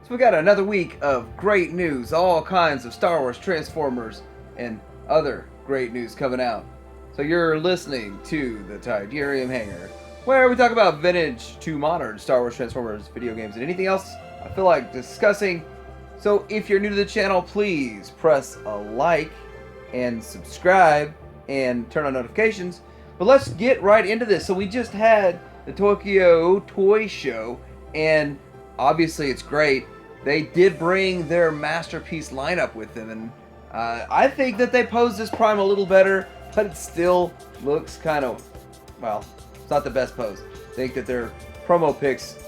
So we got another week of great news, all kinds of Star Wars, Transformers, and other great news coming out. So you're listening to the Tidarium Hangar, where we talk about vintage to modern Star Wars, Transformers, video games, and anything else I feel like discussing. So if you're new to the channel, please press a like and subscribe and turn on notifications. But let's get right into this. So we just had the Tokyo Toy Show, and obviously it's great. They did bring their masterpiece lineup with them, and I think that they posed this Prime a little better, but it still looks kind of, well, it's not the best pose. I think that their promo pics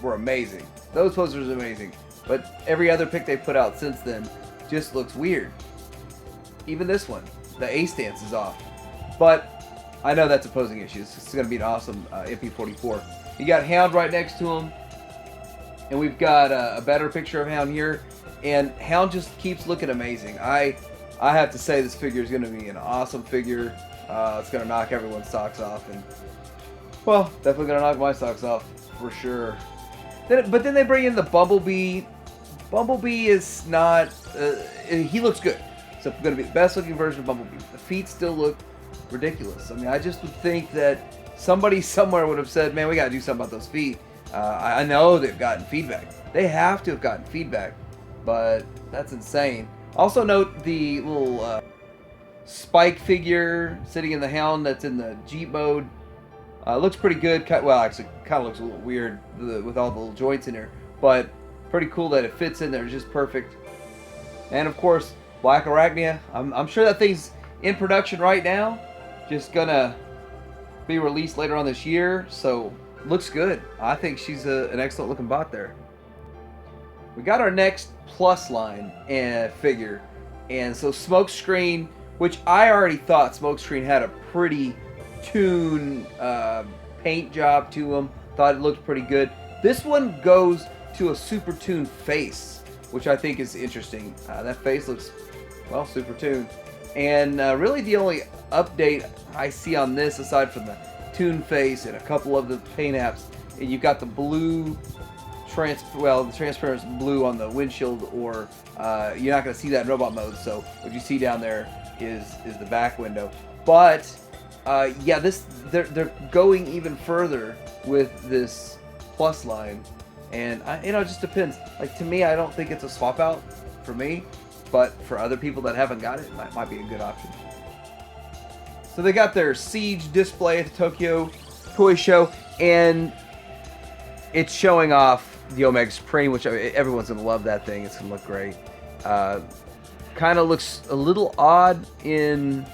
were amazing. Those poses are amazing, but every other pic they put out since then just looks weird. Even this one, the A stance is off, but I know that's a posing issue. It's going to be an awesome MP44. You got Hound right next to him. And we've got a better picture of Hound here, and Hound just keeps looking amazing. I have to say this figure is going to be an awesome figure. It's going to knock everyone's socks off, and well, definitely going to knock my socks off for sure. But then they bring in the Bumblebee. Bumblebee is not. He looks good, so it's going to be the best looking version of Bumblebee. The feet still look ridiculous. I mean, I just would think that somebody somewhere would have said, "Man, we got to do something about those feet." I know they've gotten feedback. They have to have gotten feedback, but that's insane. Also note the little Spike figure sitting in the Hound that's in the Jeep mode. Looks pretty good. Well, actually, kind of looks a little weird with all the little joints in there, but pretty cool that it fits in there just perfect. And of course, Black Arachnia. I'm sure that thing's in production right now. Just gonna be released later on this year, so looks good. I think she's an excellent looking bot there. We got our next plus line figure, and so Smokescreen, which I already thought Smokescreen had a pretty toon paint job to him. Thought it looked pretty good. This one goes to a super toon face, which I think is interesting. That face looks, well, super toon. And really the only update I see on this, aside from the toon face and a couple of the paint apps, and you've got the blue the transparent blue on the windshield, or you're not going to see that in robot mode, so what you see down there is the back window. But yeah, they're going even further with this plus line, and it just depends. Like, to me, I don't think it's a swap out for me, but for other people that haven't got it, that might be a good option. So they got their Siege display at the Tokyo Toy Show, and it's showing off the Omega Supreme, which everyone's going to love that thing. It's going to look great. Kind of looks a little odd in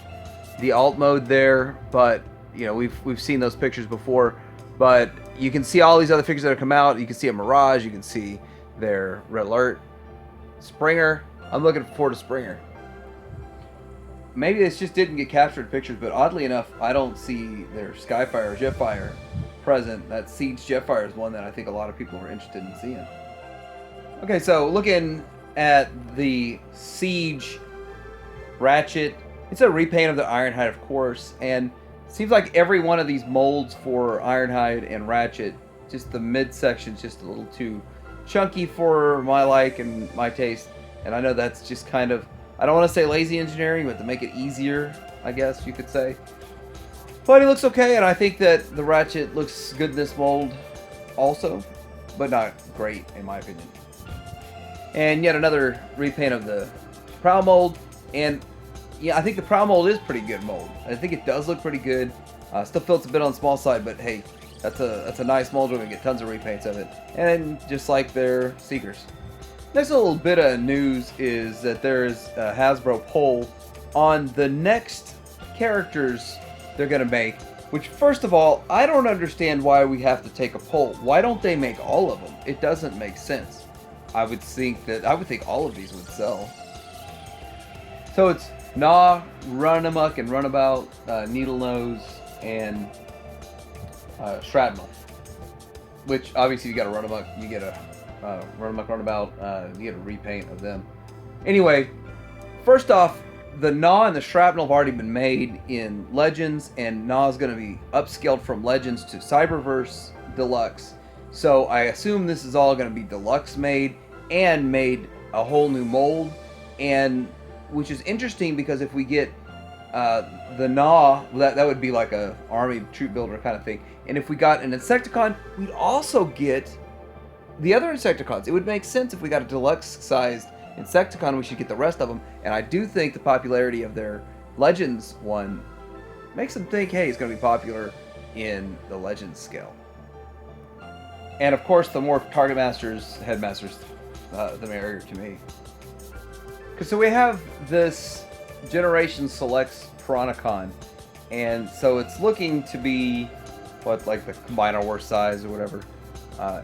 the alt mode there, but you know, we've seen those pictures before. But you can see all these other figures that have come out. You can see a Mirage. You can see their Red Alert. Springer. I'm looking forward to Springer. Maybe this just didn't get captured in pictures, but oddly enough, I don't see their Skyfire or Jetfire present. That Siege Jetfire is one that I think a lot of people are interested in seeing. Okay, so looking at the Siege Ratchet, it's a repaint of the Ironhide, of course, and it seems like every one of these molds for Ironhide and Ratchet, just the midsection's just a little too chunky for my like and my taste, and I know that's just kind of, I don't want to say lazy engineering, but to make it easier, I guess you could say. But he looks okay, and I think that the Ratchet looks good in this mold also, but not great in my opinion. And yet another repaint of the Prowl mold, and yeah, I think the Prowl mold is pretty good mold. I think it does look pretty good. Still feels a bit on the small side, but hey, that's a nice mold. We're gonna get tons of repaints of it, and just like their Seekers. Next little bit of news is that there is a Hasbro poll on the next characters they're going to make, which, first of all, I don't understand why we have to take a poll. Why don't they make all of them? It doesn't make sense. I would think all of these would sell. So it's Gnaw, Runamuck and Runabout, Needle Nose, and Shrapnel. Which, obviously, you got a Runamuck, you get a Runamuck, Runabout, you get a repaint of them. Anyway, first off, the Gnaw and the Shrapnel have already been made in Legends, and Gnaw is going to be upscaled from Legends to Cyberverse Deluxe. So I assume this is all going to be Deluxe made, and made a whole new mold, and which is interesting because if we get the Gnaw, that would be like a army troop builder kind of thing, and if we got an Insecticon, we'd also get the other Insecticons. It would make sense if we got a deluxe-sized Insecticon, we should get the rest of them, and I do think the popularity of their Legends one makes them think, hey, it's going to be popular in the Legends scale. And of course, the more Target Masters, Headmasters, the merrier to me. Because so we have this Generation Selects Piranacon, and so it's looking to be what, like the Combiner War size or whatever.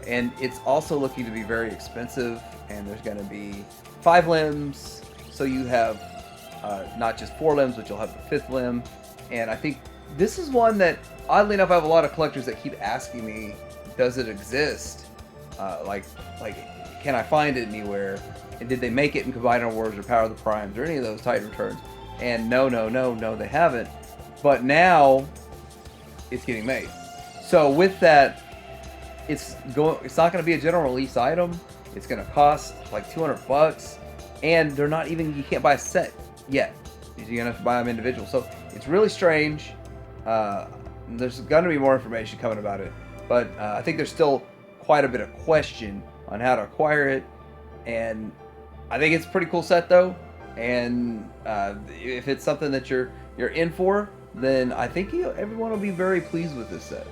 And it's also looking to be very expensive, and there's going to be 5 limbs, so you have not just 4 limbs, but you'll have the 5th limb. And I think this is one that, oddly enough, I have a lot of collectors that keep asking me, does it exist? Like, can I find it anywhere? And did they make it in Combiner Wars or Power of the Primes or any of those Titan Returns? And no, they haven't. But now, it's getting made. So with that, it's not going to be a general release item. It's going to cost like $200, and they're not even, you can't buy a set yet. You're going to have to buy them individual. So it's really strange. There's going to be more information coming about it, but I think there's still quite a bit of question on how to acquire it, and I think it's a pretty cool set though. And if it's something that you're in for, then I think everyone will be very pleased with this set.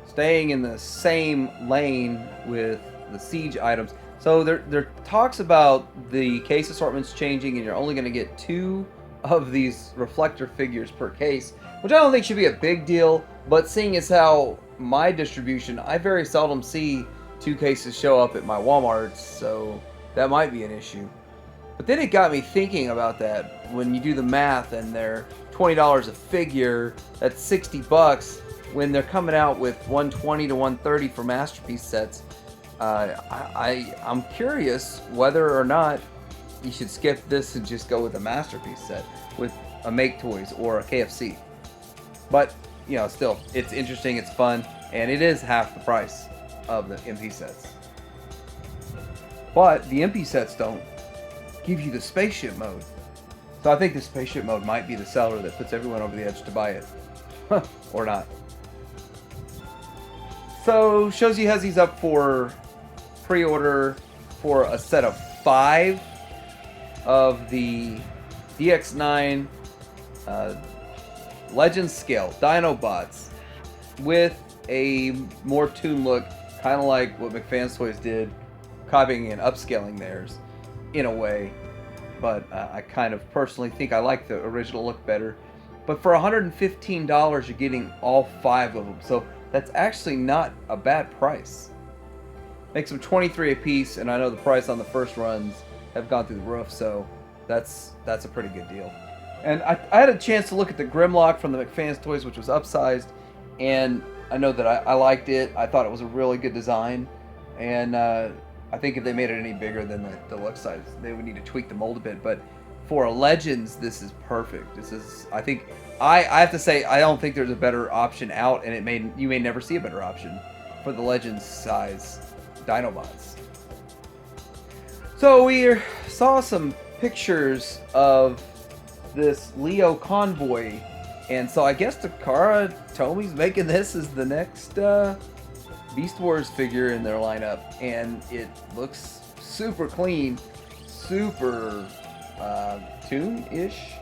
Staying in the same lane with the Siege items, so there talks about the case assortments changing, and you're only going to get 2 of these Reflector figures per case, which I don't think should be a big deal, but seeing as how my distribution, I very seldom see 2 cases show up at my Walmarts, so that might be an issue. But then it got me thinking about that. When you do the math and they're $20 a figure, that's $60 when they're coming out with $120 to $130 for Masterpiece sets. I'm curious whether or not you should skip this and just go with a Masterpiece set with a Make Toys or a KFC. But, you know, still, it's interesting, it's fun, and it is half the price of the MP sets. But the MP sets don't give you the spaceship mode. So I think the spaceship mode might be the seller that puts everyone over the edge to buy it. Or not. So, shows you has these up for pre-order for a set of 5 of the DX9 Legends scale Dinobots with a more tuned look, kind of like what McFan's Toys did, copying and upscaling theirs in a way. But I kind of personally think I like the original look better. But for $115, you're getting all 5 of them. So that's actually not a bad price. Makes them $23 a piece, and I know the price on the first runs have gone through the roof, so that's a pretty good deal. And I had a chance to look at the Grimlock from the McFan's Toys, which was upsized, and I know that I liked it. I thought it was a really good design, and I think if they made it any bigger than the deluxe size, they would need to tweak the mold a bit. But for a Legends, this is perfect. This is, I think, I have to say, I don't think there's a better option out, and you may never see a better option for the Legends size Dinobots. So we saw some pictures of this Leo convoy, and so I guess Takara Tomi's making this as the next Beast Wars figure in their lineup, and it looks super clean, super toon-ish.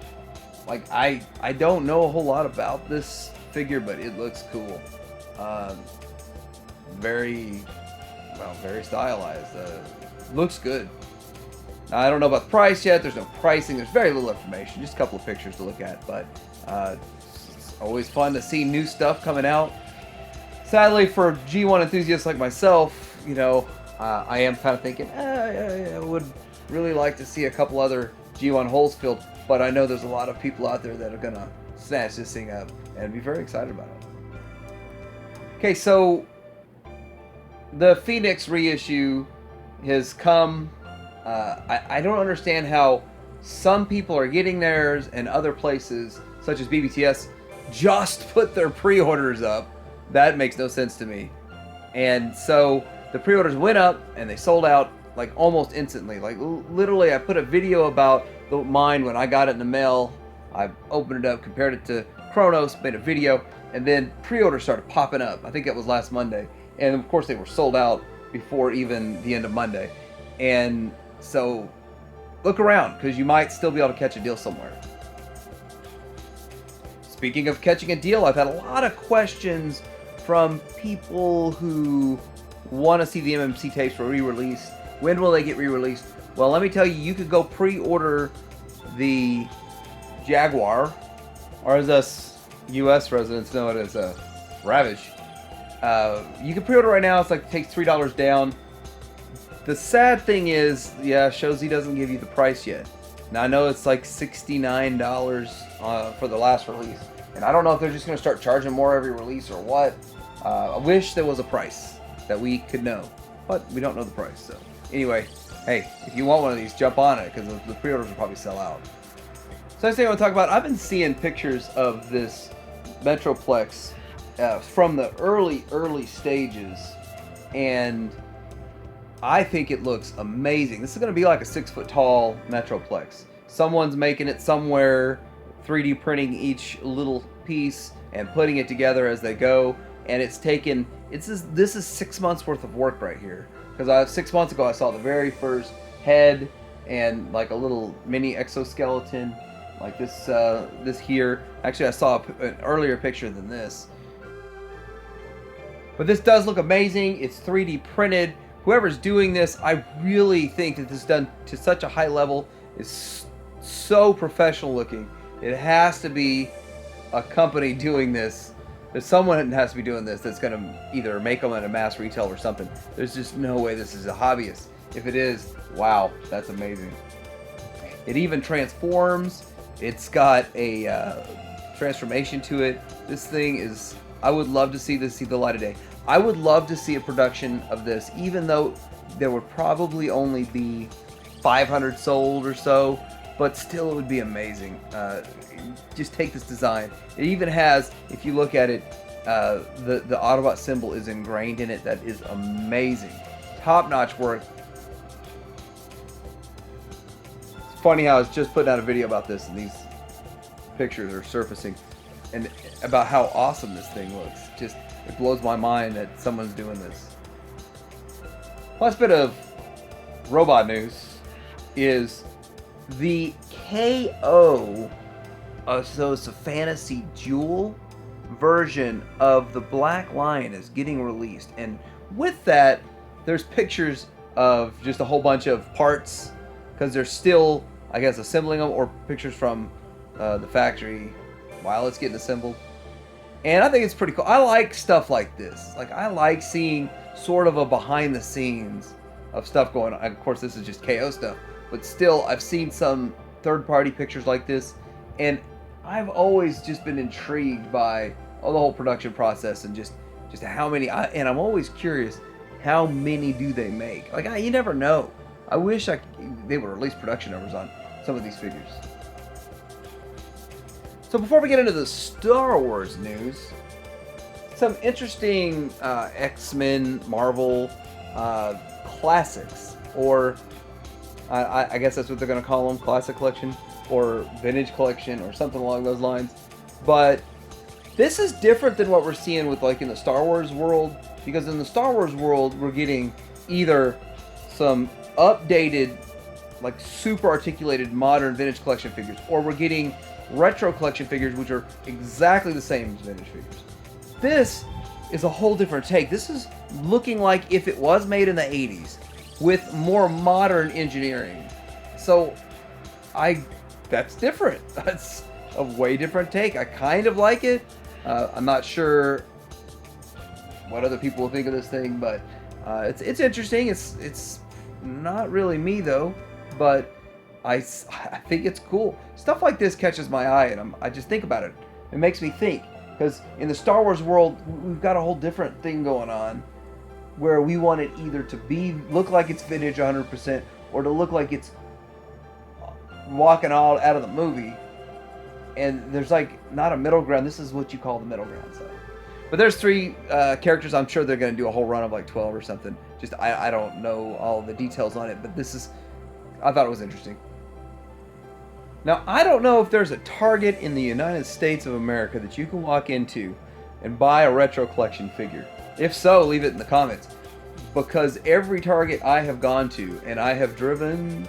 Like, I don't know a whole lot about this figure, but it looks cool. Very stylized. Looks good. Now, I don't know about the price yet. There's no pricing. There's very little information. Just a couple of pictures to look at. But it's always fun to see new stuff coming out. Sadly, for G1 enthusiasts like myself, you know, I am kind of thinking, I would really like to see a couple other G1 holes filled. But I know there's a lot of people out there that are going to snatch this thing up and be very excited about it. Okay, so the Phoenix reissue has come. I don't understand how some people are getting theirs and other places, such as BBTS, just put their pre-orders up. That makes no sense to me. And so the pre-orders went up and they sold out like almost instantly. Like literally, I put a video about mine when I got it in the mail. I opened it up, compared it to Chronos, made a video, and then pre-orders started popping up. I think it was last Monday, and of course they were sold out before even the end of Monday. And so look around, because you might still be able to catch a deal somewhere. Speaking of catching a deal, I've had a lot of questions from people who want to see the MMC tapes for re-release. When will they get re-released? Well, let me tell you, you could go pre-order the Jaguar, or as us U.S. residents know it as a Ravage. You can pre-order right now. It's like, it takes $3 down. The sad thing is, yeah, Shozy doesn't give you the price yet. Now I know it's like $69 for the last release, and I don't know if they're just going to start charging more every release or what. I wish there was a price that we could know, but we don't know the price. So anyway, hey, if you want one of these, jump on it, because the pre-orders will probably sell out. So next thing I want to talk about, I've been seeing pictures of this Metroplex from the early stages, and I think it looks amazing. This is going to be like a 6-foot tall Metroplex. Someone's making it somewhere, 3D printing each little piece and putting it together as they go. And it's taken, this is 6 months worth of work right here. Because 6 months ago I saw the very first head and like a little mini exoskeleton like this here. Actually, I saw an earlier picture than this. But this does look amazing. It's 3D printed. Whoever's doing this, I really think that this is done to such a high level. It's so professional looking. It has to be a company doing this. There's someone that has to be doing this that's going to either make them at a mass retail or something. There's just no way this is a hobbyist. If it is, wow, that's amazing. It even transforms. It's got a transformation to it. This thing is, I would love to see this see the light of day. I would love to see a production of this, even though there would probably only be 500 sold or so, but still it would be amazing. Just take this design. It even has, if you look at it, the Autobot symbol is ingrained in it. That is amazing. Top-notch work. It's funny how I was just putting out a video about this, and these pictures are surfacing, and about how awesome this thing looks. Just, it blows my mind that someone's doing this. Last bit of robot news is the KO, so it's a Fantasy Jewel version of the Black Lion is getting released, and with that there's pictures of just a whole bunch of parts, because they're still, I guess, assembling them, or pictures from the factory while it's getting assembled. And I think it's pretty cool. I like stuff like this. Like, I like seeing sort of a behind the scenes of stuff going on. Of course, this is just KO stuff, but still, I've seen some third-party pictures like this, and I've always just been intrigued by the whole production process, and just how many. And I'm always curious, how many do they make? Like, you never know. I wish they would release production numbers on some of these figures. So before we get into the Star Wars news, some interesting X-Men, Marvel classics, or I guess that's what they're going to call them, classic collection, or vintage collection, or something along those lines. But this is different than what we're seeing with, like, in the Star Wars world, because in the Star Wars world, we're getting either some updated, like, super articulated modern vintage collection figures, or we're getting retro collection figures, which are exactly the same as vintage figures. This is a whole different take. This is looking like if it was made in the 80s with more modern engineering. So that's different. That's a way different take. I kind of like it. I'm not sure what other people will think of this thing, but it's interesting. It's not really me though, but I think it's cool. Stuff like this catches my eye, and I just think about it. It makes me think, because in the Star Wars world, we've got a whole different thing going on, where we want it either to look like it's vintage 100%, or to look like it's walking all out of the movie. And there's like not a middle ground. This is what you call the middle ground side. But there's 3 characters. I'm sure they're going to do a whole run of like 12 or something. Just I don't know all the details on it, but I thought it was interesting. Now, I don't know if there's a Target in the United States of America that you can walk into and buy a retro collection figure. If so, leave it in the comments. Because every Target I have gone to, and I have driven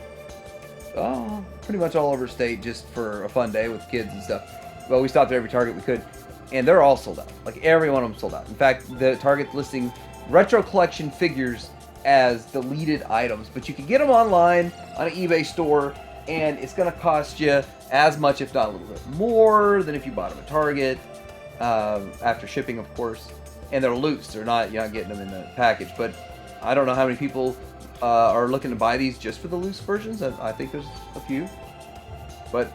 pretty much all over state just for a fun day with kids and stuff. Well, we stopped at every Target we could, and they're all sold out. Like, every one of them sold out. In fact, the Target's listing retro collection figures as deleted items, but you can get them online on an eBay store, and it's going to cost you as much, if not a little bit more, than if you bought them at Target, after shipping, of course. And they're loose. You're not getting them in the package. But I don't know how many people are looking to buy these just for the loose versions. I think there's a few. But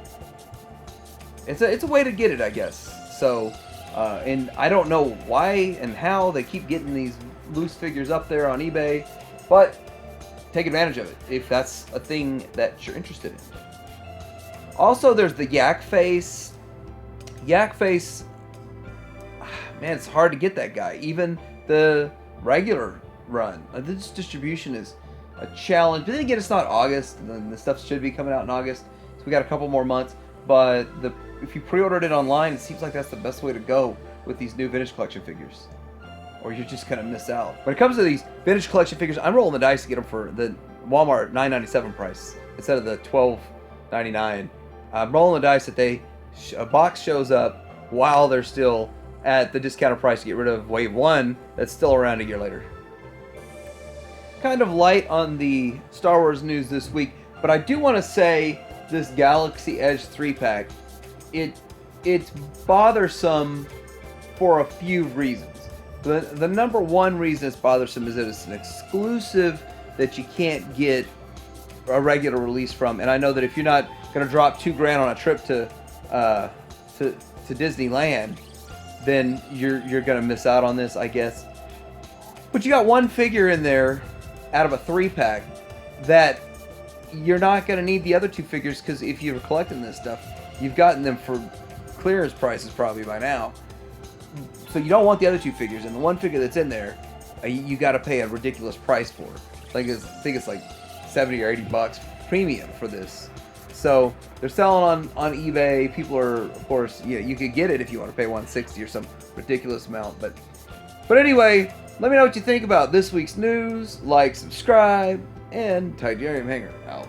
it's a way to get it, I guess. So, and I don't know why and how they keep getting these loose figures up there on eBay. But take advantage of it if that's a thing that you're interested in. Also, there's the Yak Face. Yak Face, man, it's hard to get that guy. Even the regular run. This distribution is a challenge. But then again, it's not August, and the stuff should be coming out in August. So we got a couple more months. But if you pre-ordered it online, it seems like that's the best way to go with these new vintage collection figures. Or you're just going to miss out. When it comes to these vintage collection figures, I'm rolling the dice to get them for the Walmart $9.97 price instead of the $12.99. I'm rolling the dice that a box shows up while they're still at the discounted price to get rid of Wave 1 that's still around a year later. Kind of light on the Star Wars news this week, but I do want to say this Galaxy Edge 3-pack, it's bothersome for a few reasons. The number one reason it's bothersome is that it's an exclusive that you can't get a regular release from. And I know that if you're not going to drop $2,000 on a trip to Disneyland, then you're going to miss out on this, I guess. But you got one figure in there out of a 3-pack that you're not going to need the other 2 figures, because if you're collecting this stuff, you've gotten them for clearance prices probably by now. So you don't want the other 2 figures, and the one figure that's in there, you got to pay a ridiculous price for. I think it's like $70 or $80 premium for this. So they're selling on eBay. People are, of course, you could get it if you want to pay $160 or some ridiculous amount. But anyway, let me know what you think about this week's news. Like, subscribe, and Tidarium Hanger out.